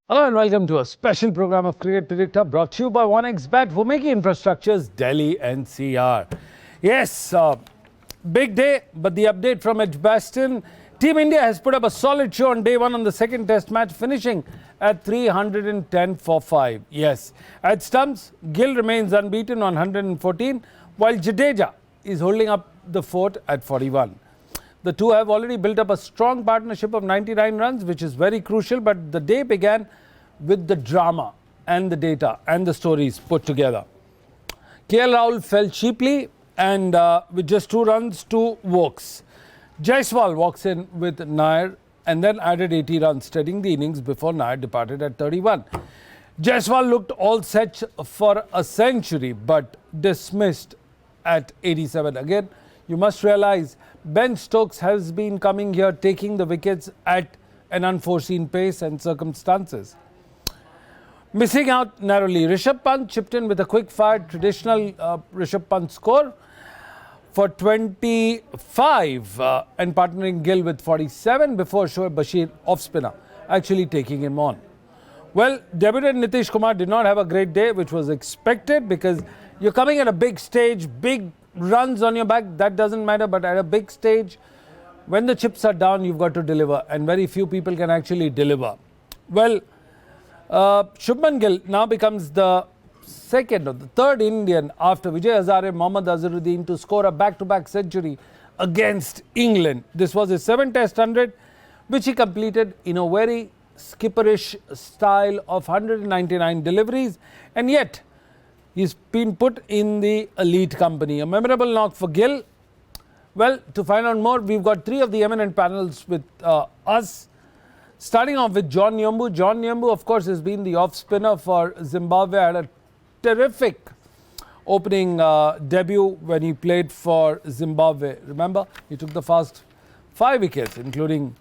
Hello and welcome to a special program of Cricket Predicta brought to you by 1xBet for making infrastructures Delhi NCR. Yes, big day, but the update from Edgbaston. Team India has put up a solid show on day one on the second test match, finishing at 310 for 5. Yes, at stumps, Gill remains unbeaten on 114, while Jadeja is holding up the fort at 41. The two have already built up a strong partnership of 99 runs, which is very crucial. But the day began with the drama and the data and the stories put together. KL Rahul fell cheaply and with just 2 runs, 2 walks. Jaiswal walks in with Nair and then added 80 runs, steadying the innings before Nair departed at 31. Jaiswal looked all set for a century but dismissed at 87. Again, you must realize Ben Stokes has been coming here taking the wickets at an unforeseen pace and circumstances. Missing out narrowly, Rishabh Pant chipped in with a quick fire traditional Rishabh Pant score for 25 and partnering Gill with 47 before Shoaib Bashir off spinner actually taking him on. Well, debutant Nitish Kumar did not have a great day, which was expected because you're coming at a big stage, big runs on your back, that doesn't matter, but at a big stage, when the chips are down, you've got to deliver, and very few people can actually deliver. Well, Shubman Gill now becomes the second or the third Indian after Vijay Hazare, Mohammad Azharuddin to score a back-to-back century against England. This was his 7th Test 100, which he completed in a very skipperish style of 199 deliveries, and yet he's been put in the elite company. A memorable knock for Gill. Well, to find out more, we've got three of the eminent panels with us. Starting off with John Nyombu. John Nyombu, of course, has been the off-spinner for Zimbabwe. Had a terrific opening debut when he played for Zimbabwe. Remember, he took the first 5 wickets, including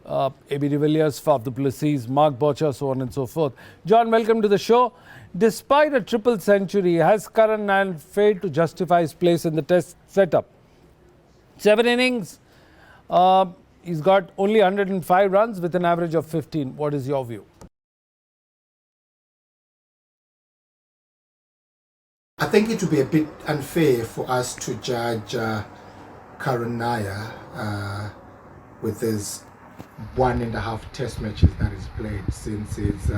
A.B. de Villiers, Faf du Plessis, Mark Boucher, so on and so forth. John, welcome to the show. Despite a triple century, has Karan Nair failed to justify his place in the test setup? 7 innings, he's got only 105 runs with an average of 15. What is your view? I think it would be a bit unfair for us to judge Karan Nair with his 1.5 test matches that he's played since his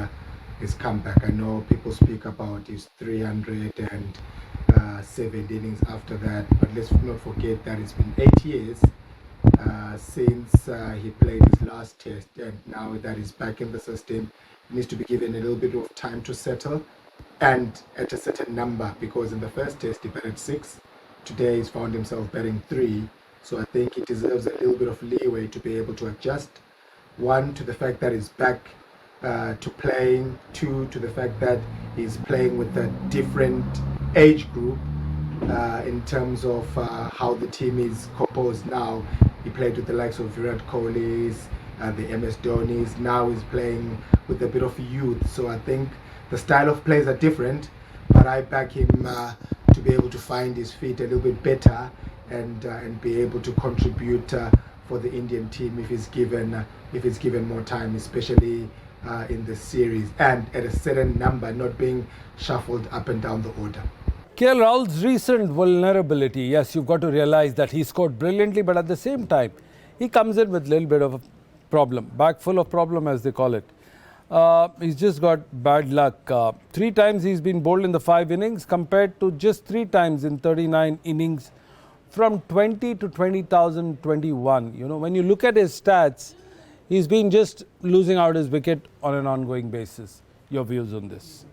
comeback. I know people speak about his 307 innings after that, but let's not forget that it's been 8 years since he played his last test, and now that he's back in the system, he needs to be given a little bit of time to settle and at a certain number, because in the first test he batted 6. Today he's found himself batting 3, so I think he deserves a little bit of leeway to be able to adjust. 1, to the fact that he's back to playing. 2, to the fact that he's playing with a different age group in terms of how the team is composed now. He played with the likes of Virat Kohli's, the MS Dhoni's. Now he's playing with a bit of youth. So I think the style of plays are different, but I back him to be able to find his feet a little bit better and be able to contribute for the Indian team if he's given more time, especially in the series, and at a certain number, not being shuffled up and down the order. KL Rahul's recent vulnerability, yes, you've got to realize that he scored brilliantly, but at the same time, he comes in with a little bit of a problem, bag full of problem as they call it. He's just got bad luck. 3 times he's been bowled in the 5 innings compared to just 3 times in 39 innings from 20 to 20,021. You know, when you look at his stats, he's been just losing out his wicket on an ongoing basis. Your views on this?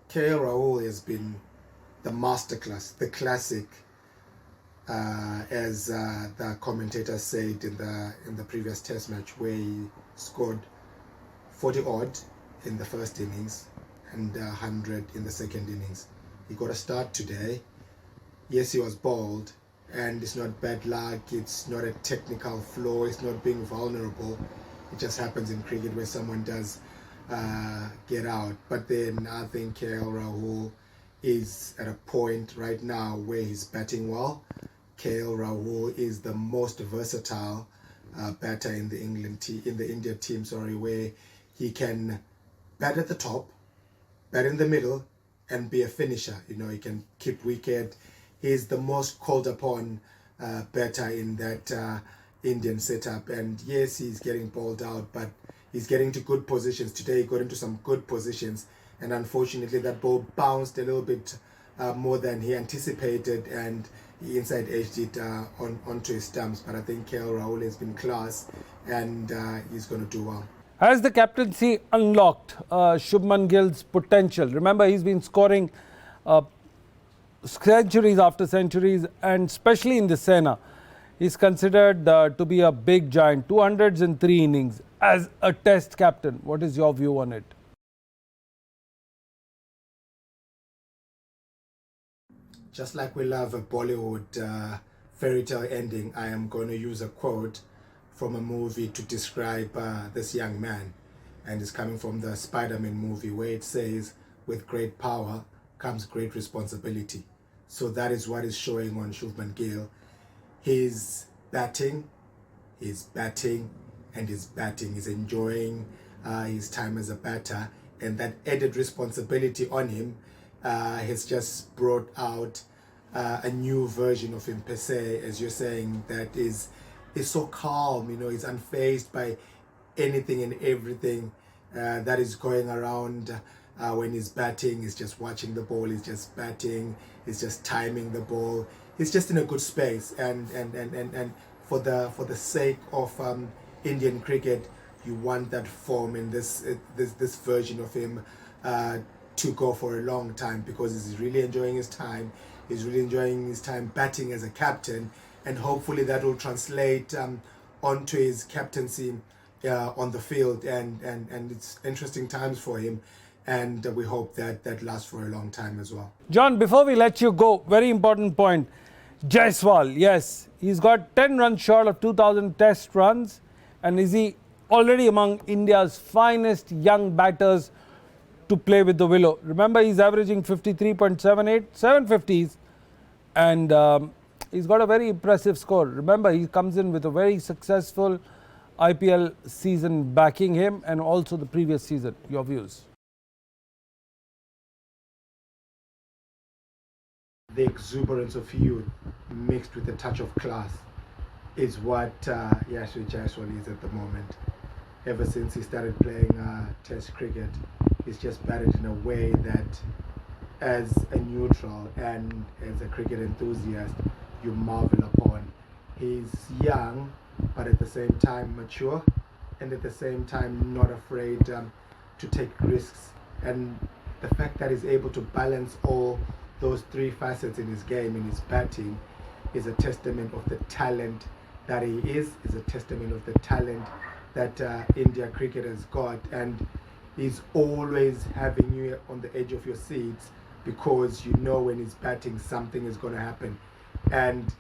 KL Rahul has been the masterclass, the classic, as the commentator said in the previous test match, where he scored 40 odd in the first innings and 100 in the second innings. He got a start today. Yes, he was bowled, and it's not bad luck, it's not a technical flaw, it's not being vulnerable. It just happens in cricket where someone does get out. But then I think KL Rahul is at a point right now where he's batting well. KL Rahul is the most versatile batter in the India team, where he can bat at the top, bat in the middle, and be a finisher. He can keep wicket. He's the most called upon batter in that Indian setup. And yes, he's getting bowled out, but he's getting to good positions. Today he got into some good positions, and unfortunately that ball bounced a little bit more than he anticipated, and he inside edged it onto his stumps. But I think KL Rahul has been class, and he's going to do well. Has the captaincy unlocked Shubman Gill's potential? Remember, he's been scoring centuries after centuries, and especially in the Sena. He's considered to be a big giant, 200s in 3 innings as a test captain. What is your view on it? Just like we love a Bollywood fairy tale ending, I am going to use a quote from a movie to describe this young man, and it's coming from the Spider-Man movie, where it says, with great power comes great responsibility. So that is what is showing on Shubman Gill. He's batting, and he's batting. He's enjoying his time as a batter, and that added responsibility on him has just brought out a new version of him per se, as you're saying, that is so calm. He's unfazed by anything and everything that is going around when he's batting. He's just watching the ball, he's just batting, he's just timing the ball. He's just in a good space, and for the sake of Indian cricket, you want that form in this version of him to go for a long time, because he's really enjoying his time. He's really enjoying his time batting as a captain, and hopefully that will translate onto his captaincy on the field, and it's interesting times for him, and we hope that lasts for a long time as well. John, before we let you go, very important point. Jaiswal, yes, he's got 10 runs short of 2,000 test runs, and is he already among India's finest young batters to play with the Willow? Remember, he's averaging 53.78, 750s, and he's got a very impressive score. Remember, he comes in with a very successful IPL season backing him, and also the previous season. Your views? The exuberance of youth mixed with a touch of class is what Yashwi Jaiswal is at the moment. Ever since he started playing Test cricket, he's just batted in a way that, as a neutral and as a cricket enthusiast, you marvel upon. He's young, but at the same time mature, and at the same time not afraid to take risks. And the fact that he's able to balance all those 3 facets in his game, in his batting, is a testament of the talent that he is a testament of the talent that India cricket has got. And he's always having you on the edge of your seats, because you know when he's batting something is going to happen. And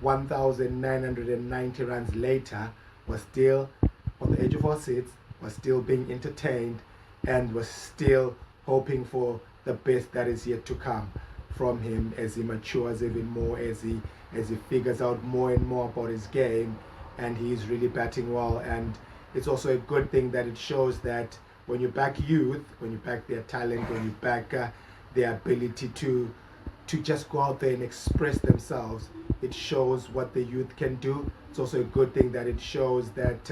1,990 runs later, was still on the edge of our seats, was still being entertained, and was still hoping for the best that is yet to come from him as he matures even more, as he figures out more and more about his game, and he's really batting well. And it's also a good thing that it shows that when you back youth, when you back their talent, when you back their ability to just go out there and express themselves, it shows what the youth can do. It's also a good thing that it shows that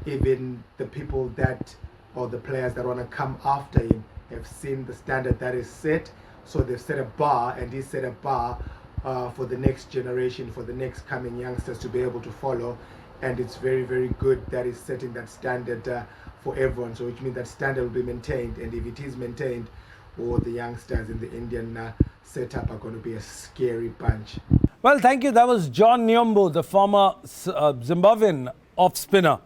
even the people that, or the players that want to come after him, have seen the standard that is set. So they've set a bar, and he set a bar for the next generation, for the next coming youngsters to be able to follow. And it's very, very good that he's setting that standard for everyone. So which means that standard will be maintained, and if it is maintained, all the youngsters in the Indian setup are going to be a scary bunch. Well, thank you. That was John Nyombo, the former Zimbabwean off-spinner.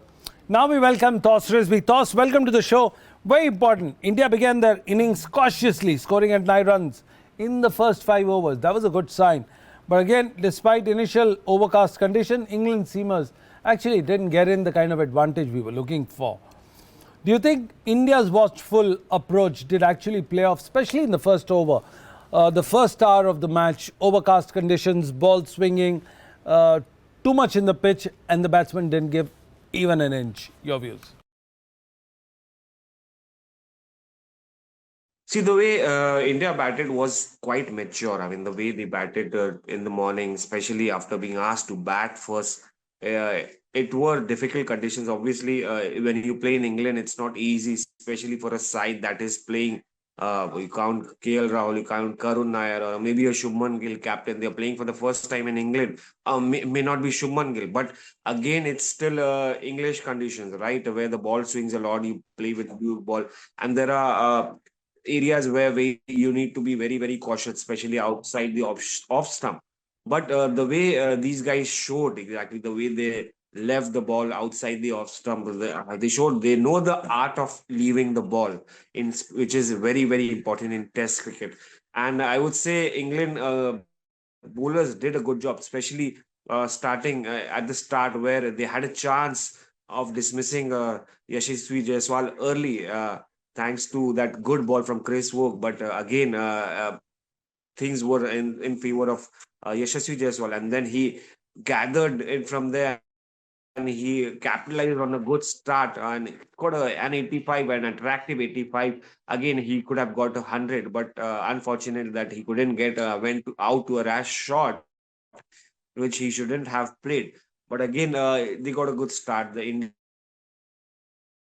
Now we welcome Toss Risby. Toss, welcome to the show. Very important. India began their innings cautiously, scoring at 9 runs in the first 5 overs. That was a good sign. But again, despite initial overcast condition, England seamers actually didn't get in the kind of advantage we were looking for. Do you think India's watchful approach did actually play off, especially in the first over? The first hour of the match, overcast conditions, ball swinging, too much in the pitch and the batsman didn't give even an inch. Your views? See, the way India batted was quite mature. I mean, the way they batted in the morning, especially after being asked to bat first, it were difficult conditions. Obviously, when you play in England, it's not easy, especially for a side that is playing. You count KL Rahul, you count Karun Nair, or maybe a Shubman Gill captain. They're playing for the first time in England. May not be Shubman Gill, but again, it's still English conditions, right? Where the ball swings a lot, you play with blue ball, and there are areas where you need to be very, very cautious, especially outside the off stump. But the way these guys showed exactly the way they left the ball outside the off stump, they showed they know the art of leaving the ball, which is very, very important in Test cricket. And I would say England bowlers did a good job, especially starting at the start where they had a chance of dismissing Yashasvi Jaiswal early. Thanks to that good ball from Chris Woke. But again, things were in favor of Yashasvi Jaiswal, and then he gathered it from there and he capitalized on a good start and got an 85, an attractive 85. Again, he could have got 100, but unfortunate that he couldn't get out to a rash shot, which he shouldn't have played. But again, they got a good start. The Indian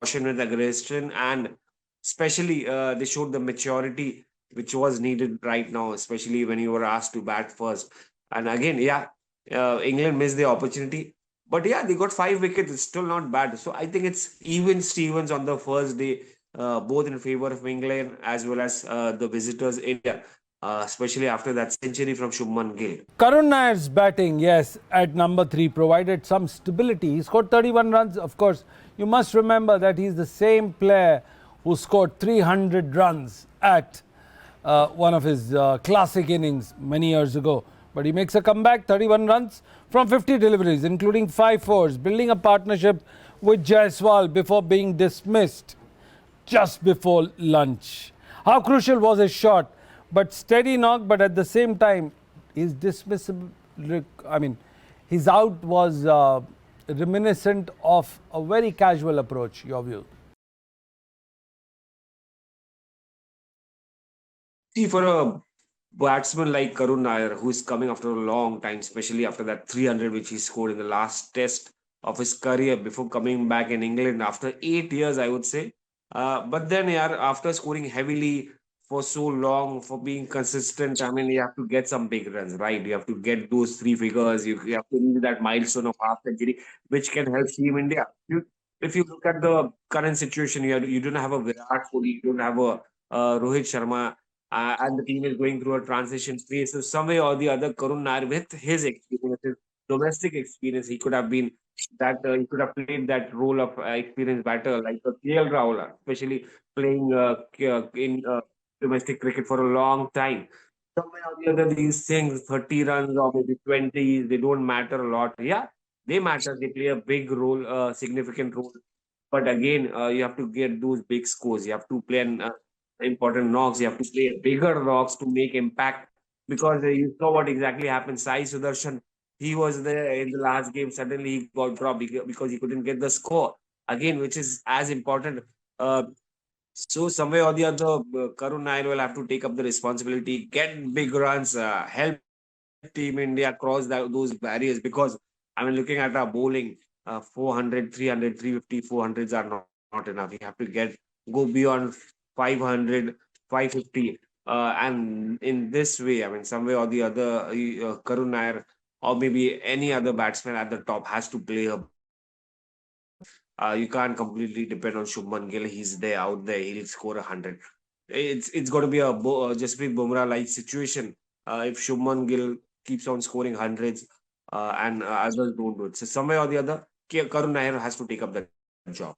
caution with aggression, and especially they showed the maturity which was needed right now, especially when you were asked to bat first. And again, yeah, England missed the opportunity, but yeah, they got 5 wickets. It's still not bad. So I think it's even Stevens on the first day, both in favor of England as well as the visitors India, especially after that century from Shubman Gill. Karun Nair's batting, yes, at number 3 provided some stability. He scored 31 runs. Of course, you must remember that he's the same player who scored 300 runs at one of his classic innings many years ago. But he makes a comeback, 31 runs from 50 deliveries, including 5 fours, building a partnership with Jaiswal before being dismissed just before lunch. How crucial was his shot? But steady knock, but at the same time, his dismissible, I mean, his out was reminiscent of a very casual approach. Your view? See, for a batsman like Karun Nair, who is coming after a long time, especially after that 300 which he scored in the last test of his career before coming back in England after 8 years, I would say. But then, yeah, after scoring heavily for so long, for being consistent, I mean, you have to get some big runs, right? You have to get those 3 figures. You have to reach that milestone of half century, which can help Team India. If you look at the current situation, you don't have a Virat Kohli, you don't have a Rohit Sharma, and the team is going through a transition phase. So some way or the other, Karun Nair, with his experience, his domestic experience, he could have been that he could have played that role of experienced batter like KL Rahul, especially playing in domestic cricket for a long time. Some way or the other, these things, 30 runs or maybe 20, they don't matter a lot. Yeah, they matter. They play a big role, significant role. But again, you have to get those big scores. You have to play an important knocks. You have to play bigger knocks to make impact. Because you saw what exactly happened. Sai Sudarshan, he was there in the last game. Suddenly he got dropped because he couldn't get the score again, which is as important. So somewhere or the other, Karun Nair will have to take up the responsibility, get big runs, help Team India cross those barriers. Because I mean, looking at our bowling, 400, 300, 350, 400s are not enough. You have to go beyond 500, 550. And in this way, I mean, some way or the other, Karun Nair or maybe any other batsman at the top has to play a. You can't completely depend on Shubman Gill. He's there, out there. He'll score 100. It's going to be a Jasprit Bumrah like situation if Shubman Gill keeps on scoring hundreds and others don't do it. So some way or the other, Karun Nair has to take up that job.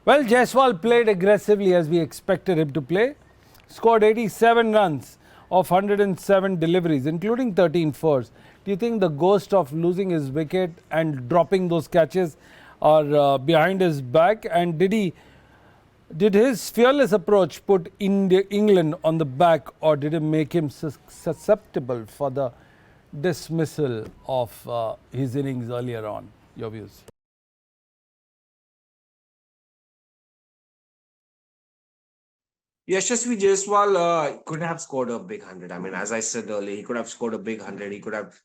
Well, Jaiswal played aggressively as we expected him to play. Scored 87 runs of 107 deliveries, including 13 fours. Do you think the ghost of losing his wicket and dropping those catches are behind his back? And did his fearless approach put England on the back, or did it make him susceptible for the dismissal of his innings earlier on? Your views? Yashasvi Jaiswal could have scored a big 100. I mean, as I said earlier, he could have scored a big 100. He could have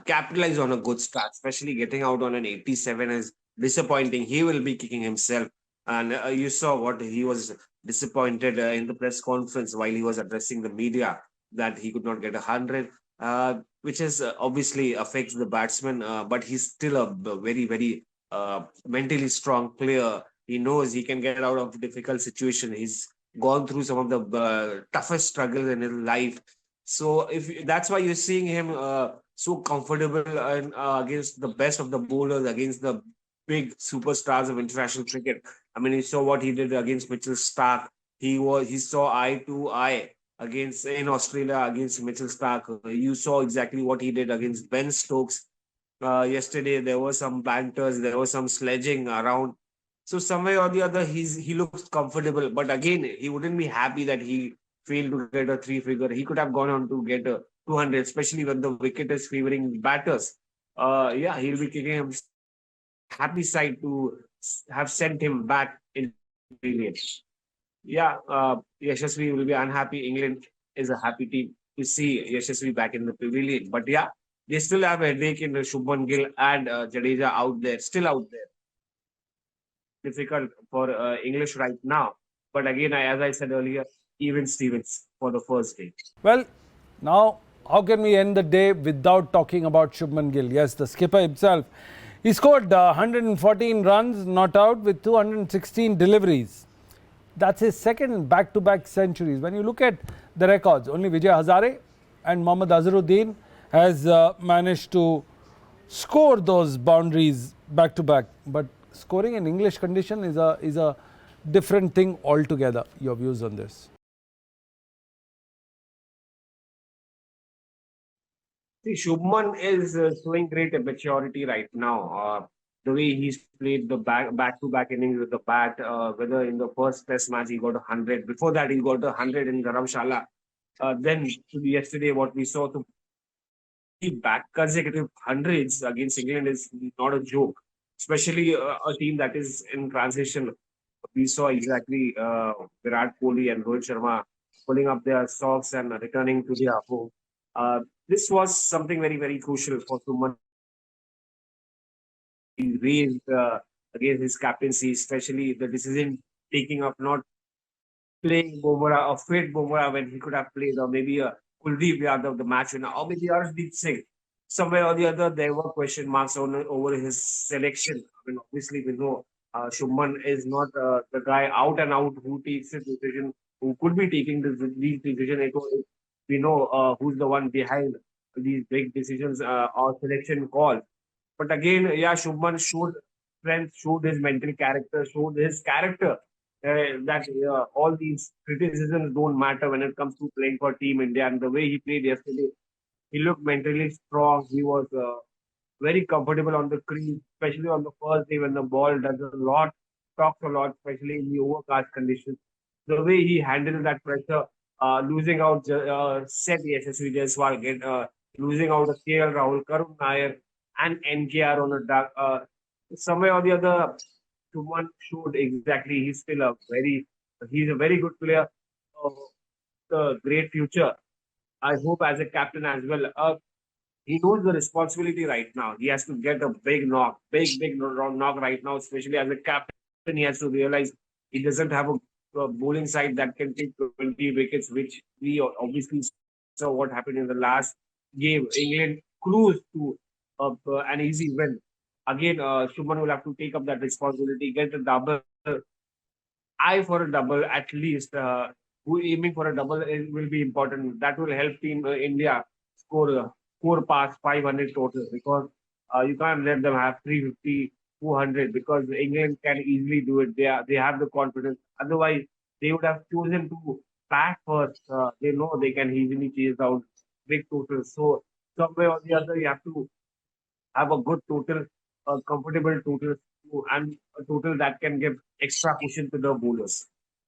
capitalized on a good start, especially getting out on an 87 is disappointing. He will be kicking himself. And you saw what he was disappointed in the press conference while he was addressing the media that he could not get 100, which is obviously affects the batsman. But he's still a very, very mentally strong player. He knows he can get out of difficult situation. He's gone through some of the toughest struggles in his life. So if that's why you're seeing him so comfortable and against the best of the bowlers, against the big superstars of international cricket. I mean, you saw what he did against Mitchell Stark. He saw eye to eye against in Australia against Mitchell Stark. You saw exactly what he did against Ben Stokes. Yesterday there was some banters, there was some sledging around. So somewhere or the other, he looks comfortable. But again, he wouldn't be happy that he failed to get a three figure. He could have gone on to get a 200, especially when the wicket is favoring batters. Yeah, he'll be kicking him happy side to have sent him back in period. Yeah, Yashasvi will be unhappy. England is a happy team to see Yashasvi back in the pavilion. But yeah, they still have a headache in Shubman Gill and Jadeja out there, still out there. Difficult for English right now. But again, as I said earlier, even Stevens for the first day. Well, now how can we end the day without talking about Shubman Gill? Yes, the skipper himself. He scored 114 runs, not out, with 216 deliveries. That's his second back-to-back centuries. When you look at the records, only Vijay Hazare and Mohammad Azharuddin has managed to score those boundaries back-to-back. But scoring in English condition is a different thing altogether. Your views on this? See, Shubman is showing great maturity right now. The way he's played the back-to-back innings with the bat, whether in the first test match he got 100, before that he got 100 in Dharamshala. Then yesterday, what we saw to back consecutive hundreds against England is not a joke, especially a team that is in transition. We saw exactly Virat Kohli and Rohit Sharma pulling up their socks and returning to their home. This was something very, very crucial for Suman. He raised against his captaincy, especially the decision taking of not playing Bumrah or fit Bumrah when he could have played, or maybe a Kuldeep Yadav, the match winner, or maybe Arshdeep Singh. Somewhere or the other, there were question marks over his selection. I mean, obviously, we know Shubman is not the guy out and out who takes a decision, who could be taking these decisions. We know who's the one behind these big decisions or selection calls. But again, yeah, Shubman showed strength, showed his mental character, showed his character that all these criticisms don't matter when it comes to playing for Team India. And the way he played yesterday, he looked mentally strong. He was very comfortable on the crease, especially on the first day when the ball does a lot, talks a lot, especially in the overcast conditions. The way he handled that pressure, losing out, set SSV Jaiswal, losing out a KL Rahul, Karun Nair, and NKR on a dark. Somewhere or the other, Suman showed exactly he's a very good player. Uh, the great future. I hope as a captain as well. He knows the responsibility right now. He has to get a big knock, big knock right now, especially as a captain. He has to realize he doesn't have a bowling side that can take 20 wickets, which we obviously saw what happened in the last game. England cruised to an easy win. Again, Shubman will have to take up that responsibility, get a double, eye for a double at least. Who aiming for a double will be important. That will help Team India score past 500 total, because you can't let them have 350, 200, because England can easily do it. They have the confidence. Otherwise, they would have chosen to bat first. They know they can easily chase down big totals. So somewhere or the other, you have to have a good total, a comfortable total, and a total that can give extra cushion to the bowlers.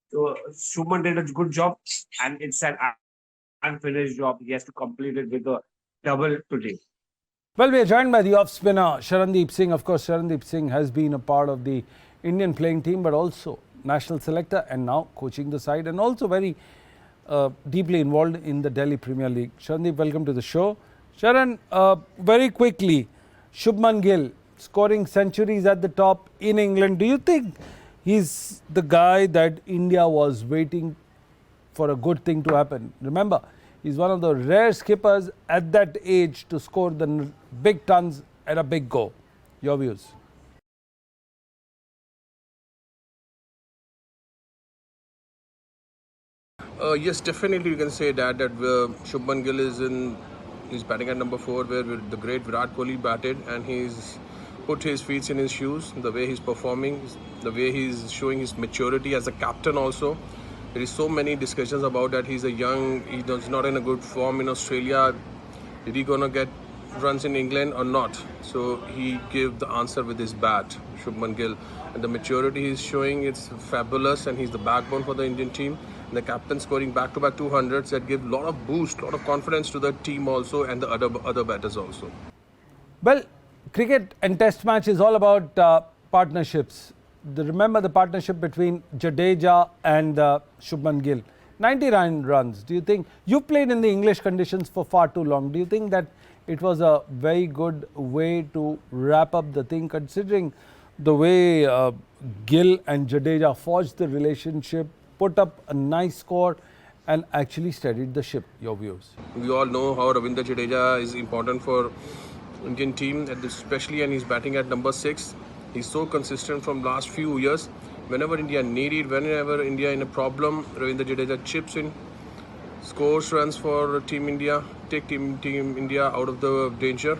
So Shubman did a good job, and it's an unfinished job. He has to complete it with a double today. Well, we are joined by the off spinner Sharandeep Singh. Of course, Sharandeep Singh has been a part of the Indian playing team, but also national selector and now coaching the side, and also very deeply involved in the Delhi Premier League. Sharandeep, welcome to the show. Sharan, very quickly, Shubman Gill scoring centuries at the top in England. Do you think he's the guy that India was waiting for a good thing to happen? Remember, he's one of the rare skippers at that age to score the big tons at a big go. Your views? Yes, definitely you can say that Shubman Gill he's batting at number 4, where the great Virat Kohli batted, and he's put his feet in his shoes. The way he's performing, the way he's showing his maturity as a captain also. There is so many discussions about that. He's not in a good form in Australia. Is he gonna get runs in England or not? So he gave the answer with his bat, Shubman Gill, and the maturity he's showing, it's fabulous, and he's the backbone for the Indian team. And the captain scoring back-to-back 200s that give a lot of boost, a lot of confidence to the team also, and the other batters also. Well, cricket and test match is all about partnerships. Remember the partnership between Jadeja and Shubman Gill. 99 runs. Do you think, you've played in the English conditions for far too long, do you think that it was a very good way to wrap up the thing, considering the way Gill and Jadeja forged the relationship, put up a nice score and actually steadied the ship? Your views? We all know how Ravindra Jadeja is important for Indian team, especially, and he's batting at number 6. He's so consistent from last few years. Whenever India need it, whenever India in a problem, Ravindra Jadeja chips in, scores runs for Team India, take Team India out of the danger.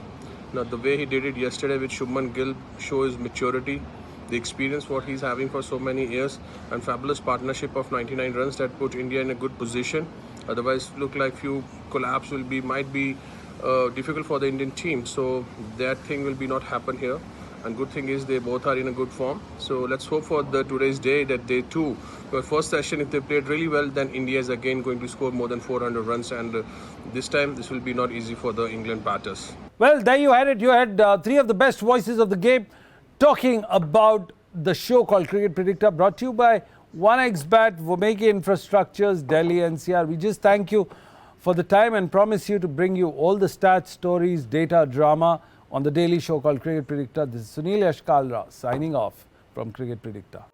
Now the way he did it yesterday with Shubman Gill shows maturity, the experience what he's having for so many years, and fabulous partnership of 99 runs that put India in a good position. Otherwise, look like few collapse might be difficult for the Indian team. So that thing will be not happen here. And good thing is they both are in a good form. So let's hope for today's day that they too, for first session, if they played really well, then India is again going to score more than 400 runs. And this time, this will be not easy for the England batters. Well, there you had it. You had three of the best voices of the game talking about the show called Cricket Predicta, brought to you by 1xBet, Vomeki Infrastructures, Delhi NCR. We just thank you for the time and promise you to bring you all the stats, stories, data, drama on the daily show called Cricket Predicta. This is Sunil Yashkalra signing off from Cricket Predicta.